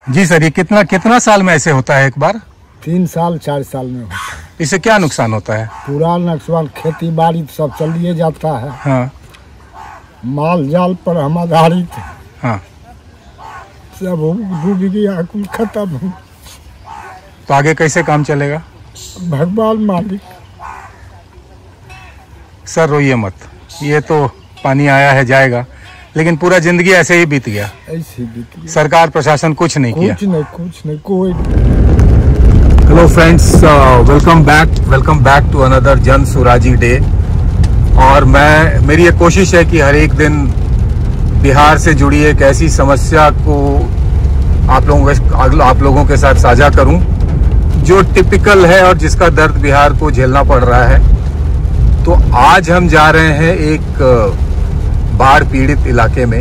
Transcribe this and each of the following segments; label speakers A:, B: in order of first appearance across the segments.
A: जी sir, ये कितना साल में ऐसे होता है एक बार?
B: 3 साल 4 साल में होता है।
A: इससे क्या नुकसान होता है?
B: पूरा नुकसान, खेती बाड़ी सब चलिए जाता है।
A: हाँ।
B: माल जाल पर हम आधारित है।
A: हाँ।
B: सब डूब गया, कुल खत्म।
A: तो आगे कैसे काम चलेगा?
B: भगवान मालिक।
A: सर रोइए मत, ये तो पानी आया है जाएगा, लेकिन पूरा जिंदगी ऐसे ही बीत गया।
B: ऐसे बीत गया।
A: सरकार प्रशासन कुछ नहीं किया।
B: कुछ नहीं कोई।
A: Hello friends, welcome back to another Jan Suraji day. और मेरी ये कोशिश है कि हर एक दिन बिहार से जुड़ी एक ऐसी समस्या को आप लोगों के साथ साझा करूं जो टिपिकल है और जिसका दर्द बिहार को झेलना पड़ रहा है। तो आज हम जा रहे हैं एक बाढ़ पीड़ित इलाके में।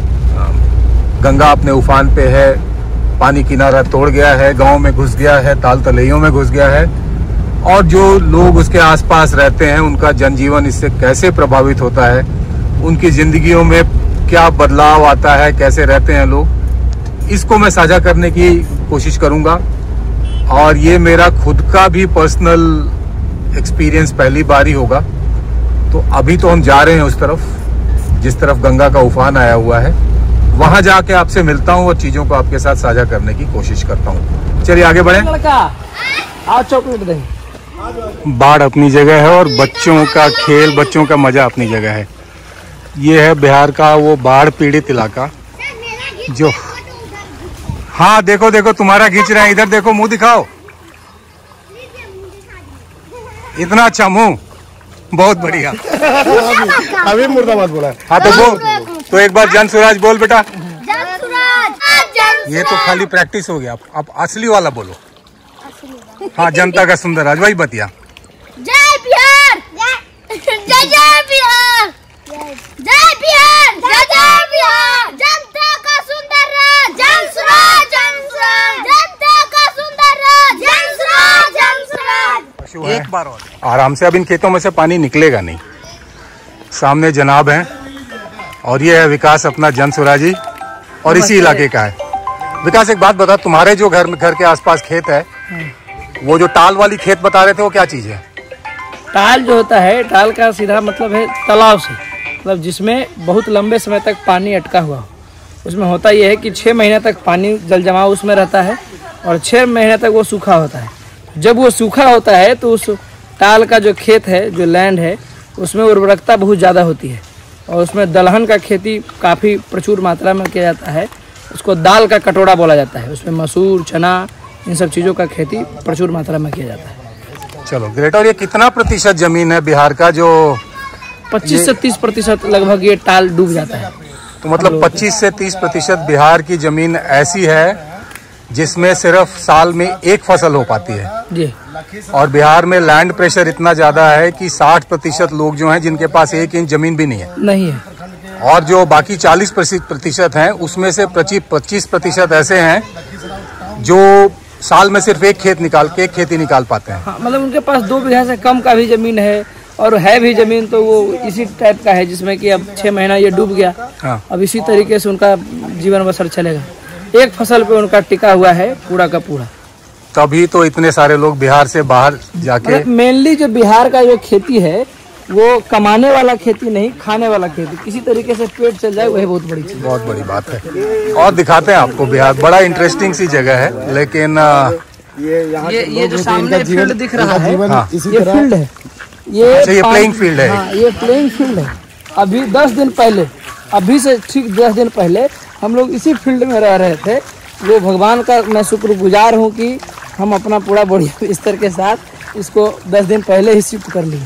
A: गंगा अपने उफान पे है, पानी किनारा तोड़ गया है, गांव में घुस गया है, ताल तलैयों में घुस गया है, और जो लोग उसके आसपास रहते हैं उनका जनजीवन इससे कैसे प्रभावित होता है, उनकी जिंदगियों में क्या बदलाव आता है, कैसे रहते हैं लोग, इसको मैं साझा करने की कोशिश करूंगा। और ये मेरा खुद का भी पर्सनल एक्सपीरियंस पहली बार ही होगा। तो अभी तो हम जा रहे हैं उस तरफ जिस तरफ गंगा का उफान आया हुआ है, वहां जाके आपसे मिलता हूं और चीजों को आपके साथ साझा करने की कोशिश करता हूं। चलिए आगे बढ़े। बाढ़ अपनी जगह है और बच्चों का खेल, बच्चों का मजा अपनी जगह है। ये है बिहार का वो बाढ़ पीड़ित इलाका जो, हाँ देखो देखो तुम्हारा खींच रहे हैं, इधर देखो, मुंह दिखाओ। इतना अच्छा मुंह, बहुत बढ़िया।
B: अभी मुर्दाबाद बोला।
A: हाँ तो एक बार जन स्वराज बोल बेटा। ये तो खाली प्रैक्टिस हो गया, अब असली वाला बोलो। हाँ, जनता का सुंदर राज, वही बतिया।
C: जय बिहार, जय जय बिहार, जय बिहार, जय जय बिहार, जनता का सुंदर राज, जन स्वराज, जन स्वराज, जनता का सुंदर राज, जन स्वराज, जन स्वराज।
A: एक बार और आराम से, अब इन खेतों में से पानी निकलेगा नहीं। सामने जनाब हैं और ये है विकास, अपना जन स्वराजी, और इसी इलाके का है। विकास, एक बात बता, तुम्हारे जो घर के आसपास खेत है, वो जो टाल वाली खेत बता रहे थे, वो क्या चीज है?
D: टाल जो होता है, टाल का सीधा मतलब है तालाब से, मतलब जिसमें बहुत लंबे समय तक पानी अटका हुआ हो। उसमें होता यह है कि 6 महीने तक पानी जल जमाव उसमें रहता है और 6 महीने तक वो सूखा होता है। जब वो सूखा होता है तो उस टाल का जो खेत है, जो लैंड है, उसमें उर्वरकता बहुत ज़्यादा होती है और उसमें दलहन का खेती काफ़ी प्रचुर मात्रा में किया जाता है। उसको दाल का कटोरा बोला जाता है। उसमें मसूर, चना, इन सब चीज़ों का खेती प्रचुर मात्रा में किया जाता है।
A: चलो ग्रेट। और ये कितना प्रतिशत जमीन है बिहार का जो
D: 25 से 30% लगभग ये टाल डूब जाता है?
A: तो मतलब 25 से 30% बिहार की जमीन ऐसी है जिसमें सिर्फ साल में एक फसल हो पाती है
D: जी।
A: और बिहार में लैंड प्रेशर इतना ज्यादा है कि 60% लोग जो हैं जिनके पास 1 इंच जमीन भी नहीं है। और जो बाकी 40% हैं, उसमें से 25% ऐसे हैं जो साल में सिर्फ एक खेती निकाल पाते हैं।
D: हाँ, मतलब उनके पास 2 बीघा से कम का भी जमीन है, और है भी जमीन तो वो इसी टाइप का है जिसमें कि अब 6 महीना ये डूब गया।
A: हाँ।
D: अब इसी तरीके से उनका जीवन बसर चलेगा। एक फसल पे उनका टिका हुआ है पूरा का पूरा।
A: तभी तो इतने सारे लोग बिहार से बाहर जाके,
D: मेनली जो बिहार का जो खेती है वो कमाने वाला खेती नहीं, खाने वाला खेती, किसी तरीके से पेट चल जाए, वही बहुत बड़ी चीज,
A: बहुत बड़ी बात है। और दिखाते हैं आपको बिहार, बड़ा इंटरेस्टिंग सी जगह है। लेकिन
D: ये जो सामने फील्ड दिख रहा है,
A: हाँ,
D: ये फील्ड है, ये
A: प्लेइंग फील्ड है।
D: हाँ, ये प्लेइंग फील्ड है। अभी 10 दिन पहले, अभी से ठीक 10 दिन पहले हम लोग इसी फील्ड में रह रहे थे। वो भगवान का मैं शुक्रगुजार हूँ कि हम अपना पूरा बढ़िया बिस्तर के साथ इसको 10 दिन पहले ही शिफ्ट कर लिए,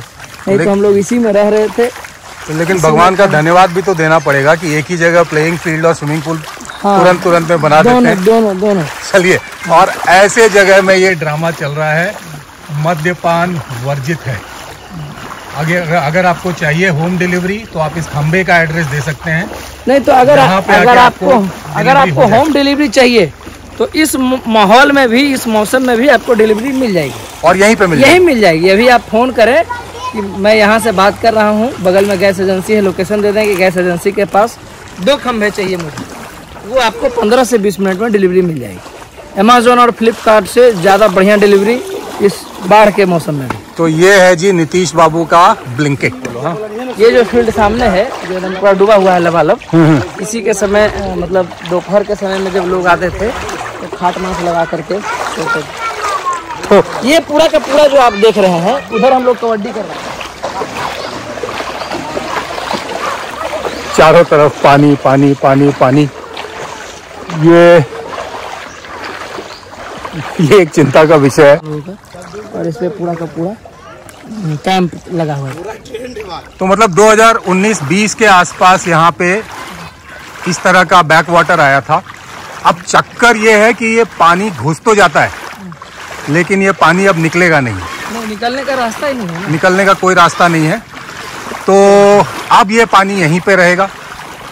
D: नहीं तो हम लोग इसी में रह रहे थे।
A: तो लेकिन भगवान का धन्यवाद भी तो देना पड़ेगा कि एक ही जगह प्लेइंग फील्ड और स्विमिंग पूल तुरंत में बना देते हैं।
D: दोनों।
A: चलिए, और ऐसे जगह में ये ड्रामा चल रहा है, मद्यपान वर्जित है। अगर आपको चाहिए होम डिलीवरी तो आप इस खंबे का एड्रेस दे सकते हैं।
D: नहीं तो अगर आपको होम डिलीवरी चाहिए तो इस माहौल में भी, इस मौसम में भी आपको डिलीवरी मिल जाएगी, और
A: यहीं पे मिल
D: जाएगी। अभी आप फोन करें कि मैं यहाँ से बात कर रहा हूँ, बगल में गैस एजेंसी है, लोकेशन दे दें कि गैस एजेंसी के पास 2 खंभे चाहिए मुझे, वो आपको 15 से 20 मिनट में डिलीवरी मिल जाएगी। अमेजोन और फ्लिपकार्ट से ज़्यादा बढ़िया डिलीवरी इस बाढ़ के मौसम में भी।
A: तो ये है जी नीतीश बाबू का ब्लिंकिट।
D: ये जो फील्ड सामने है जो एकदम पूरा डूबा हुआ है लबालब, इसी के समय मतलब दोपहर के समय में जब लोग आते थे तो खाट मांस लगा करके तो ये पूरा का पूरा जो आप देख रहे हैं उधर हम लोग कबड्डी कर रहे हैं।
A: चारों तरफ पानी पानी पानी पानी। ये एक चिंता का विषय है
D: और इस पे पूरा का पूरा कैंप लगा हुआ है।
A: तो मतलब 2019-20 के आसपास यहाँ पे इस तरह का बैक वाटर आया था। अब चक्कर ये है कि ये पानी घुस तो जाता है लेकिन ये पानी अब निकलेगा नहीं,
D: निकलने का रास्ता ही नहीं है,
A: निकलने का कोई रास्ता नहीं है। तो अब ये पानी यहीं पे रहेगा,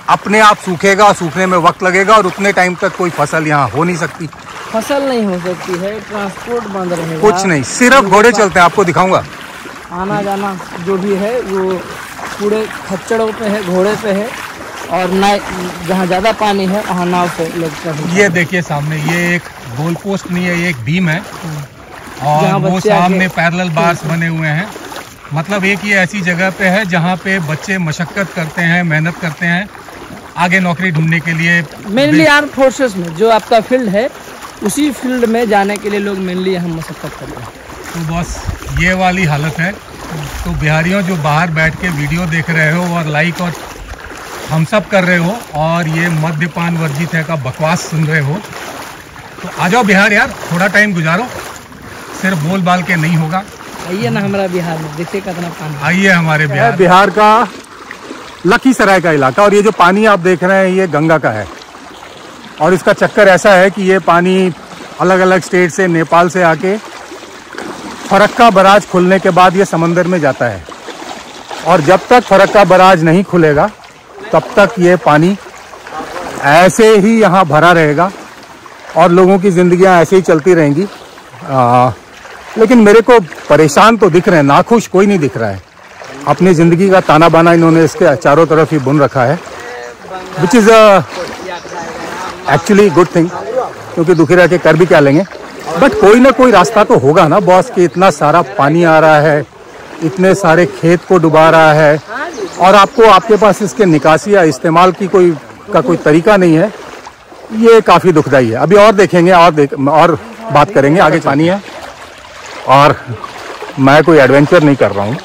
A: अपने आप सूखेगा, सूखने में वक्त लगेगा और उतने टाइम तक कोई फसल यहाँ हो नहीं सकती।
D: फसल नहीं हो सकती है, ट्रांसपोर्ट बंद रहेगा,
A: कुछ नहीं, सिर्फ घोड़े चलते हैं। आपको दिखाऊंगा,
D: आना जाना जो भी है वो पूरे खच्चड़ों पे है, घोड़े पे है और जहाँ ज्यादा पानी है वहाँ नाव से लोग चढ़ते।
A: ये देखिए सामने, ये एक गोल पोस्ट नहीं है, ये एक बीम है और वो सामने पैरेलल बार्स बने हुए हैं। मतलब एक ये ऐसी जगह पे है जहाँ पे बच्चे मशक्कत करते हैं, मेहनत करते हैं आगे नौकरी ढूंढने के लिए।
D: मेनली आर्म फोर्सेस में जो आपका फील्ड है उसी फील्ड में जाने के लिए लोग मेनली यहाँ मशक्कत करते हैं।
A: तो बस ये वाली हालत है। तो बिहारियों जो बाहर बैठ के वीडियो देख रहे हो और लाइक और हम सब कर रहे हो और ये मद्यपान वर्जित है का बकवास सुन रहे हो, तो आ जाओ बिहार यार, थोड़ा टाइम गुजारो, सिर्फ बोल बाल के नहीं होगा।
D: आइए ना हमारा बिहार में, देखिए कितना पानी।
A: आइए हमारे बिहार। बिहार का लखीसराय का इलाका और ये जो पानी आप देख रहे हैं ये गंगा का है और इसका चक्कर ऐसा है कि ये पानी अलग अलग स्टेट से, नेपाल से आके फरक्का बराज खुलने के बाद ये समंदर में जाता है और जब तक फरक्का बराज नहीं खुलेगा तब तक ये पानी ऐसे ही यहाँ भरा रहेगा और लोगों की जिंदगियाँ ऐसे ही चलती रहेंगी। लेकिन मेरे को परेशान तो दिख रहे हैं, नाखुश कोई नहीं दिख रहा है। अपनी ज़िंदगी का ताना बाना इन्होंने इसके चारों तरफ ही बुन रखा है, which is actually good thing, क्योंकि दुखी रह के कर भी क्या लेंगे। बट कोई ना कोई रास्ता तो होगा ना बॉस, कि इतना सारा पानी आ रहा है, इतने सारे खेत को डुबा रहा है और आपके पास इसके निकासी या इस्तेमाल की कोई तरीका नहीं है। ये काफ़ी दुखदाई है। अभी और देखेंगे और बात करेंगे आगे। पानी है और मैं कोई एडवेंचर नहीं कर रहा हूँ,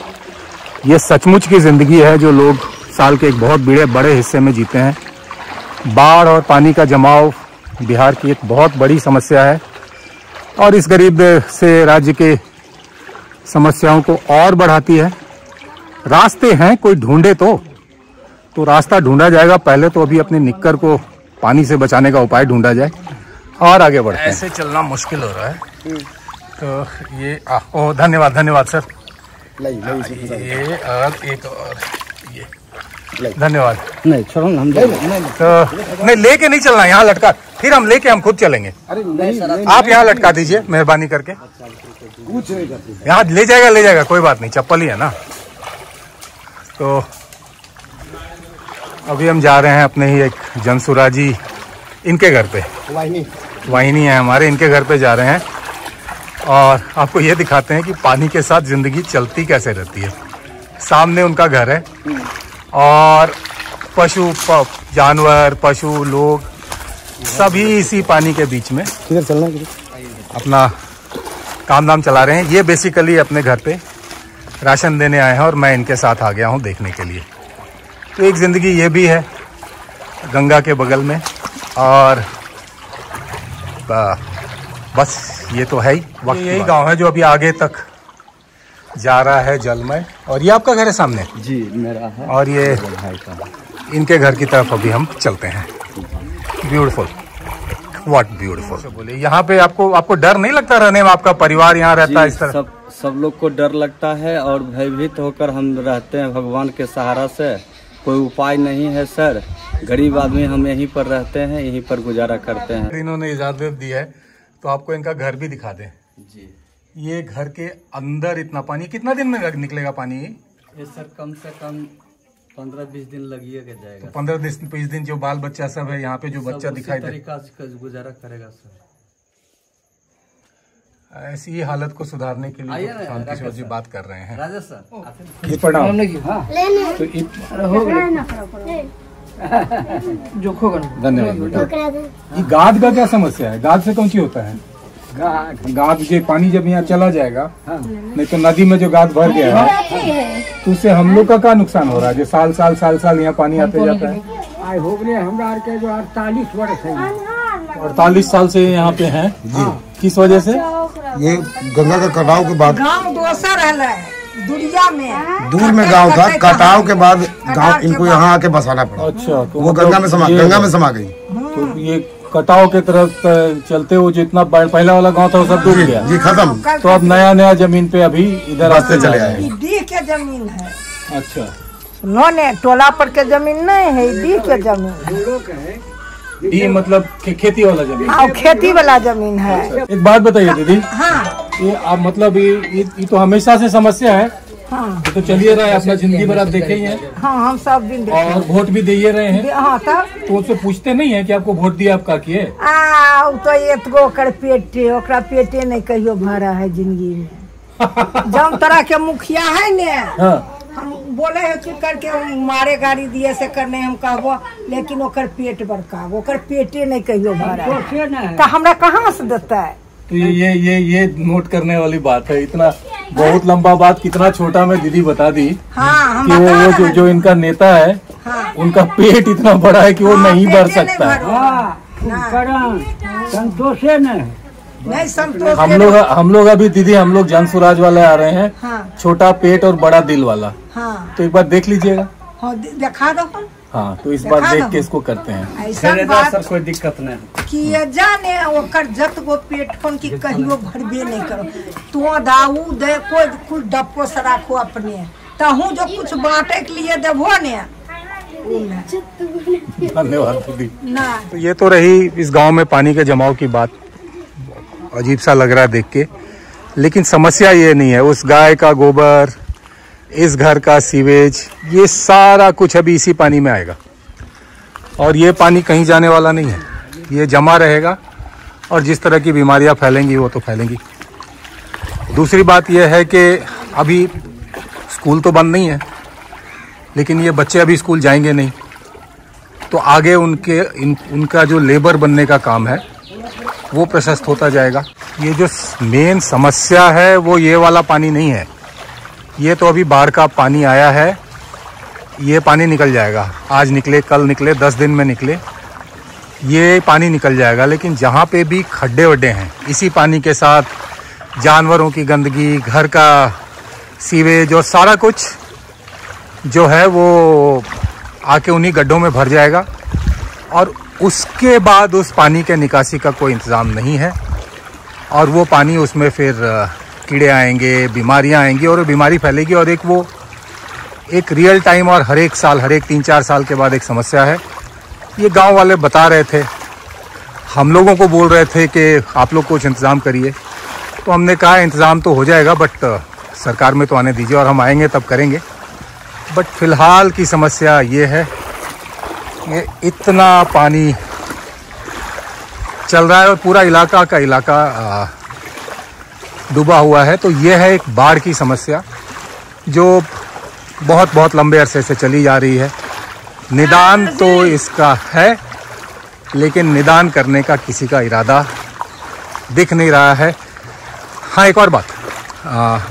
A: ये सचमुच की ज़िंदगी है जो लोग साल के एक बहुत बड़े हिस्से में जीते हैं। बाढ़ और पानी का जमाव बिहार की एक बहुत बड़ी समस्या है और इस गरीब से राज्य के समस्याओं को और बढ़ाती है। रास्ते हैं, कोई ढूंढे तो रास्ता ढूंढा जाएगा। पहले तो अभी अपने निक्कर को पानी से बचाने का उपाय ढूंढा जाए और आगे बढ़ते हैं। ऐसे चलना मुश्किल हो रहा है। तो ये धन्यवाद सर। ये और एक और ये धन्यवाद।
D: नहीं छोड़ो हम
A: तो नहीं लेके नहीं चलना, यहाँ लटका, फिर हम लेके हम खुद चलेंगे। आप यहाँ लटका दीजिए मेहरबानी करके। यहाँ ले जाएगा कोई बात नहीं, चप्पल ही है ना। तो अभी हम जा रहे हैं अपने ही एक जनसुरा जी, इनके घर पे, वाहिनी है हमारे, इनके घर पे जा रहे हैं और आपको ये दिखाते हैं कि पानी के साथ जिंदगी चलती कैसे रहती है। सामने उनका घर है और जानवर, पशु, लोग सभी इसी पानी के बीच में अपना काम धाम चला रहे हैं। ये बेसिकली अपने घर पे राशन देने आए हैं और मैं इनके साथ आ गया हूँ देखने के लिए। तो एक ज़िंदगी ये भी है गंगा के बगल में और बस ये तो है ही। यही गांव है जो अभी आगे तक जा रहा है जलमय। और ये आपका घर है सामने?
D: जी मेरा है।
A: और ये इनके घर की तरफ अभी हम चलते हैं। Beautiful, what beautiful. बोलिए, यहाँ पे आपको डर नहीं लगता रहने में? आपका परिवार यहाँ रहता है इस तरह?
E: सब लोग को डर लगता है और भयभीत होकर हम रहते हैं भगवान के सहारा से। कोई उपाय नहीं है सर, गरीब आदमी हम यहीं पर रहते हैं, यहीं पर गुजारा करते हैं।
A: इन्होंने इजाजत दी है तो आपको इनका घर भी दिखा दें।
E: जी,
A: ये घर के अंदर इतना पानी, कितना दिन में निकलेगा पानी?
E: ये सर कम से कम 15-20 दिन लगिएगा जाएगा।
A: 15-20 दिन जो बाल बच्चा सब है यहाँ पे, जो बच्चा दिखाई दे,
E: तरीका से गुजारा करेगा सर।
A: ऐसी ही हालत को सुधारने के लिए शांति किशोर जी बात कर रहे हैं।
E: राजेश सर
A: ये प्रणाम।
D: तो जोखो
A: धन्यवाद बेटा। ये गाद का क्या समस्या है? गाद से कौन सी होता है? गाद जो पानी जब यहाँ चला जाएगा, नहीं तो नदी में जो गाद भर गया है तो उससे हम लोग का क्या नुकसान हो रहा है? जो साल साल यहाँ पानी आते जाता है।
B: आई हो गए हमरा के जो 48 वर्ष है,
A: 48 साल से यहाँ पे हैं जी। किस वजह से?
F: ये गंगा का कटाव के बाद
G: गांव दोसर है, दुनिया में
F: दूर में गांव था, कटाव के बाद गांव इनको यहाँ आके बसाना पड़ा।
A: अच्छा, तो
F: वो गंगा में समा गई।
A: तो ये कटाव के तरफ चलते हुए जितना पहला वाला गांव था वो सब डूब गया
F: जी, खत्म।
A: तो अब नया जमीन पे अभी इधर
F: रास्ते चले आए।
G: डी के जमीन है।
A: अच्छा,
G: नो ने टोला पर के जमीन नहीं है, डी के जमीन
A: ये मतलब खेती वाला जमीन।
G: हाँ, खेती वाला जमीन है।
A: एक बात बताइए दीदी,
G: हाँ
A: ये आप मतलब ये तो हमेशा से समस्या है।
G: हाँ
A: ये तो चलिए रहा है, अपना जिंदगी भर आप देखे ही हैं।
G: हाँ, हम सब दिन
A: और वोट भी दे रहे हैं।
G: हाँ, तब
A: तो उससे पूछते नहीं है कि आपको वोट दिया, आप का किए?
G: तो एतगो ओकर पेटे, ओकरा पेटे नहीं कहियो भरा है जिंदगी में। जब तरह के मुखिया है ने,
A: हाँ।
G: हम बोले है कि करके मारे गाड़ी दिए से करने हम कहबो, लेकिन ओकर पेट बड़का, ओकर पेटे नहीं कहियो भरा, तो हमरा कहाँ से देता है?
A: तो ये नोट करने वाली बात है। इतना बहुत लंबा बात कितना छोटा में दीदी बता दी।
G: हाँ, हम
A: कि वो जो इनका नेता है,
G: हाँ,
A: उनका पेट इतना बड़ा है कि वो नहीं भर सकता है।
B: संतोषे
G: नहीं संतोष।
A: हम लोग अभी दीदी हम लोग जन स्वराज वाले आ रहे हैं।
G: हाँ,
A: छोटा पेट और बड़ा दिल वाला।
G: हाँ,
A: तो एक बार देख लीजिएगा।
G: हाँ, दिखा दो।
A: हाँ, तो इस बार देख के इसको करते हैं।
G: ऐसा बात
E: सर कोई दिक्कत नहीं
G: कि ये जाने ओकर जत गो पेट फोन की कहियो भरबे नहीं करो। तू दाऊ दे कोई कुछ डप्पो से राखो अपने, तहू जो कुछ बांटे के लिए देबो ने।
A: धन्यवाद दीदी।
G: ना
A: तो ये तो रही इस गांव में पानी के जमाव की बात। अजीब सा लग रहा है देख के, लेकिन समस्या ये नहीं है। उस गाय का गोबर, इस घर का सीवेज, ये सारा कुछ अभी इसी पानी में आएगा और ये पानी कहीं जाने वाला नहीं है। ये जमा रहेगा और जिस तरह की बीमारियां फैलेंगी वो तो फैलेंगी। दूसरी बात यह है कि अभी स्कूल तो बंद नहीं है, लेकिन ये बच्चे अभी स्कूल जाएंगे नहीं, तो आगे उनका जो लेबर बनने का काम है वो प्रशस्त होता जाएगा। ये जो मेन समस्या है वो ये वाला पानी नहीं है। ये तो अभी बाढ़ का पानी आया है, ये पानी निकल जाएगा। आज निकले, कल निकले, 10 दिन में निकले, ये पानी निकल जाएगा। लेकिन जहाँ पे भी खड्डे वड्डे हैं, इसी पानी के साथ जानवरों की गंदगी, घर का सीवेज और सारा कुछ जो है वो आके उन्हीं गड्ढों में भर जाएगा और उसके बाद उस पानी के निकासी का कोई इंतज़ाम नहीं है और वो पानी उसमें फिर कीड़े आएंगे, बीमारियां आएंगी और बीमारी फैलेगी। और एक रियल टाइम और हर एक साल, हर एक 3-4 साल के बाद एक समस्या है। ये गांव वाले बता रहे थे, हम लोगों को बोल रहे थे कि आप लोग कुछ इंतज़ाम करिए, तो हमने कहा इंतज़ाम तो हो जाएगा, बट सरकार में तो आने दीजिए और हम आएंगे तब करेंगे। बट फिलहाल की समस्या ये है, ये इतना पानी चल रहा है और पूरा इलाका का इलाका डूबा हुआ है। तो ये है एक बाढ़ की समस्या जो बहुत बहुत लंबे अरसे से चली जा रही है। निदान तो इसका है, लेकिन निदान करने का किसी का इरादा दिख नहीं रहा है। हाँ, एक और बात,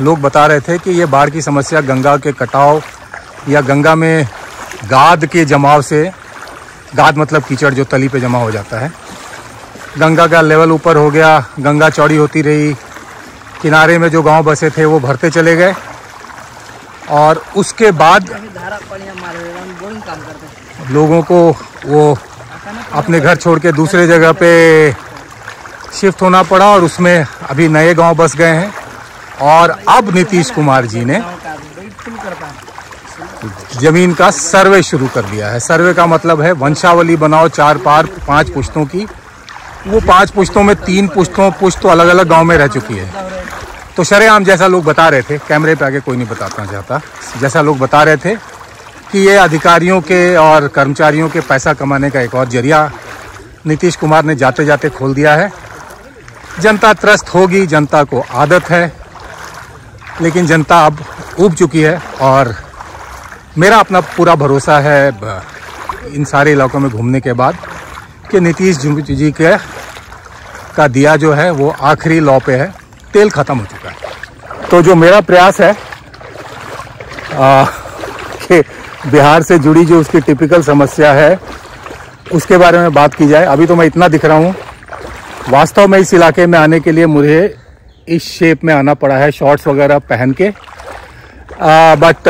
A: लोग बता रहे थे कि ये बाढ़ की समस्या गंगा के कटाव या गंगा में गाद के जमाव से, गाद मतलब कीचड़ जो तली पे जमा हो जाता है, गंगा का लेवल ऊपर हो गया, गंगा चौड़ी होती रही, किनारे में जो गांव बसे थे वो भरते चले गए और उसके बाद लोगों को वो अपने घर छोड़ के दूसरे जगह पे शिफ्ट होना पड़ा और उसमें अभी नए गांव बस गए हैं। और अब नीतीश कुमार जी ने जमीन का सर्वे शुरू कर दिया है। सर्वे का मतलब है वंशावली बनाओ 4-5 पुश्तों की। वो 5 पुश्तों में 3 पुश्त तो अलग अलग गांव में रह चुकी है। तो शरेआम जैसा लोग बता रहे थे, कैमरे पे आगे कोई नहीं बताना चाहता, जैसा लोग बता रहे थे कि ये अधिकारियों के और कर्मचारियों के पैसा कमाने का एक और जरिया नीतीश कुमार ने जाते जाते खोल दिया है। जनता त्रस्त होगी, जनता को आदत है, लेकिन जनता अब ऊब चुकी है। और मेरा अपना पूरा भरोसा है इन सारे इलाकों में घूमने के बाद कि नीतीश जी का दिया जो है वो आखिरी लौ पे है, तेल ख़त्म हो चुका है। तो जो मेरा प्रयास है कि बिहार से जुड़ी जो उसकी टिपिकल समस्या है उसके बारे में बात की जाए। अभी तो मैं इतना दिख रहा हूँ, वास्तव में इस इलाके में आने के लिए मुझे इस शेप में आना पड़ा है, शॉर्ट्स वगैरह पहन के। बट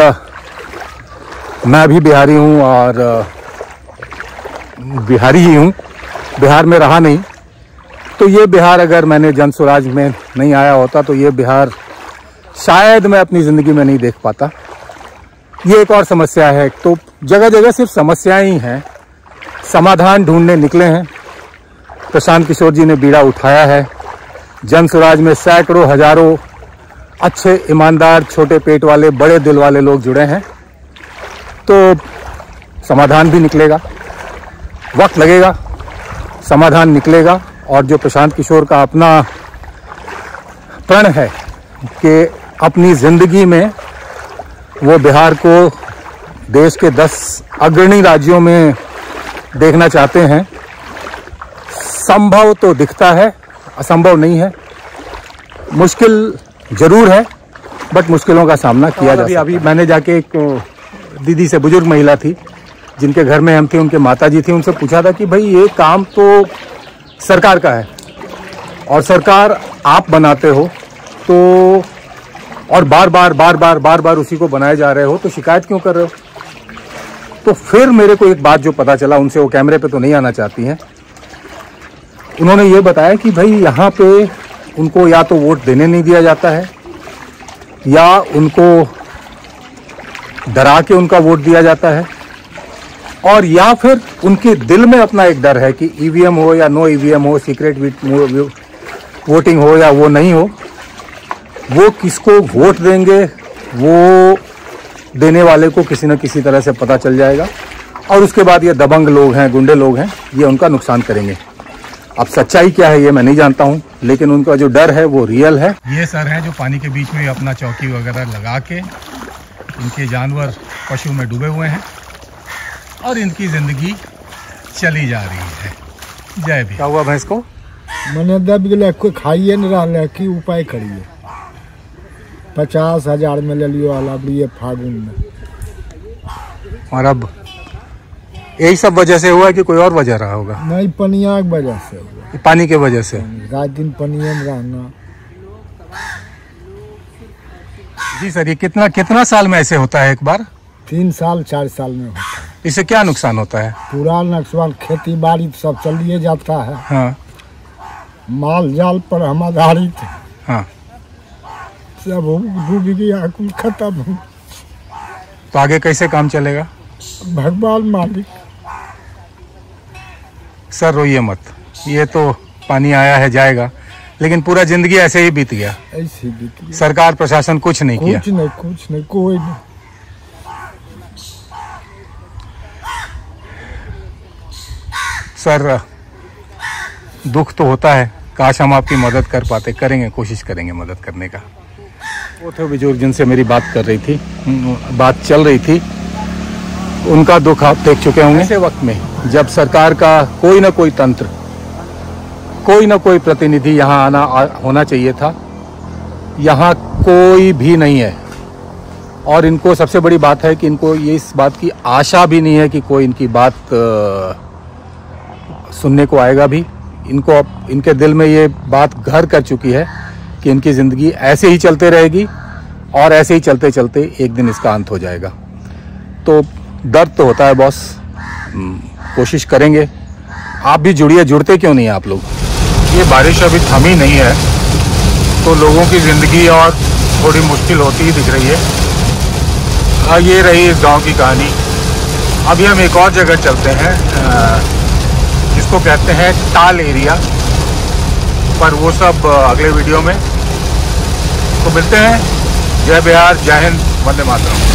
A: मैं भी बिहारी हूँ और बिहारी ही हूँ, बिहार में रहा नहीं। तो ये बिहार अगर मैंने जन स्वराज में नहीं आया होता तो ये बिहार शायद मैं अपनी ज़िंदगी में नहीं देख पाता। ये एक और समस्या है। तो जगह जगह सिर्फ समस्याएं ही हैं, समाधान ढूंढने निकले हैं। प्रशांत किशोर जी ने बीड़ा उठाया है। जन स्वराज में सैकड़ों हजारों अच्छे ईमानदार छोटे पेट वाले बड़े दिल वाले लोग जुड़े हैं। तो समाधान भी निकलेगा, वक्त लगेगा, समाधान निकलेगा। और जो प्रशांत किशोर का अपना प्रण है कि अपनी ज़िंदगी में वो बिहार को देश के 10 अग्रणी राज्यों में देखना चाहते हैं, संभव तो दिखता है, असंभव नहीं है। मुश्किल जरूर है, बट मुश्किलों का सामना किया जा सकता है। अभी मैंने जाके एक दीदी से, बुजुर्ग महिला थी जिनके घर में हम थे, उनके माताजी थी, उनसे पूछा था कि भाई ये काम तो सरकार का है और सरकार आप बनाते हो, तो और बार बार उसी को बनाए जा रहे हो, तो शिकायत क्यों कर रहे हो? तो फिर मेरे को एक बात जो पता चला उनसे, वो कैमरे पे तो नहीं आना चाहती हैं, उन्होंने ये बताया कि भाई यहाँ पे उनको या तो वोट देने नहीं दिया जाता है, या उनको डरा के उनका वोट दिया जाता है, और या फिर उनके दिल में अपना एक डर है कि ईवीएम हो या नो ईवीएम हो, सीक्रेट वोटिंग हो या वो नहीं हो, वो किसको वोट देंगे वो देने वाले को किसी न किसी तरह से पता चल जाएगा, और उसके बाद ये दबंग लोग हैं, गुंडे लोग हैं, ये उनका नुकसान करेंगे। अब सच्चाई क्या है ये मैं नहीं जानता हूँ, लेकिन उनका जो डर है वो रियल है। ये सर हैं जो पानी के बीच में अपना चौकी वगैरह लगा के इनके जानवर पशु में डूबे हुए हैं और इनकी जिंदगी चली जा रही है। जय भी। क्या हुआ भैंस को?
B: मैंने दब गया, कोई खाइए नहीं रहा कि उपाय करिए। 50,000 में ले लियो वाला ये फागुन में।
A: और अब यही सब वजह से हुआ है कि कोई और वजह रहा होगा?
B: नहीं, पनिया की वजह से हुआ।
A: पानी की वजह से?
B: रात दिन पनिया में रहना।
A: जी सर, ये कितना साल में ऐसे होता है एक बार?
B: 3 साल 4 साल में होता है।
A: इससे क्या नुकसान होता है?
B: पूरा नुकसान, खेती बाड़ी सब चलिए जाता है।
A: हाँ।
B: माल जाल पर हम आधारित है।
A: हाँ।
B: सब डूब गया, कुल खत्म।
A: तो आगे कैसे काम चलेगा?
B: भगवान मालिक।
A: सर रोइए मत, ये तो पानी आया है जाएगा, लेकिन पूरा जिंदगी ऐसे ही बीत गया।
B: ऐसे बीत गया।
A: सरकार प्रशासन कुछ नहीं किया।
B: कुछ नहीं, कोई नहीं।
A: सर दुख तो होता है, काश हम आपकी मदद कर पाते, करेंगे, कोशिश करेंगे मदद करने का। वो थे बुजुर्ग जिनसे मेरी बात चल रही थी, उनका दुख आप देख चुके होंगे। ऐसे वक्त में जब सरकार का कोई ना कोई तंत्र, कोई ना कोई प्रतिनिधि यहाँ होना चाहिए था, यहाँ कोई भी नहीं है। और इनको सबसे बड़ी बात है कि इनको ये इस बात की आशा भी नहीं है कि कोई इनकी बात सुनने को आएगा भी। इनको इनके दिल में ये बात घर कर चुकी है कि इनकी ज़िंदगी ऐसे ही चलते रहेगी और ऐसे ही चलते चलते एक दिन इसका अंत हो जाएगा। तो दर्द तो होता है बॉस, कोशिश करेंगे। आप भी जुड़िए, जुड़ते क्यों नहीं आप लोग? ये बारिश अभी थमी नहीं है तो लोगों की ज़िंदगी और थोड़ी मुश्किल होती ही दिख रही है। ये रही इस गांव की कहानी। अभी हम एक और जगह चलते हैं जिसको कहते हैं टाल एरिया, पर वो सब अगले वीडियो में। तो मिलते हैं। जय बिहार, जय हिंद, वंदे मातरम।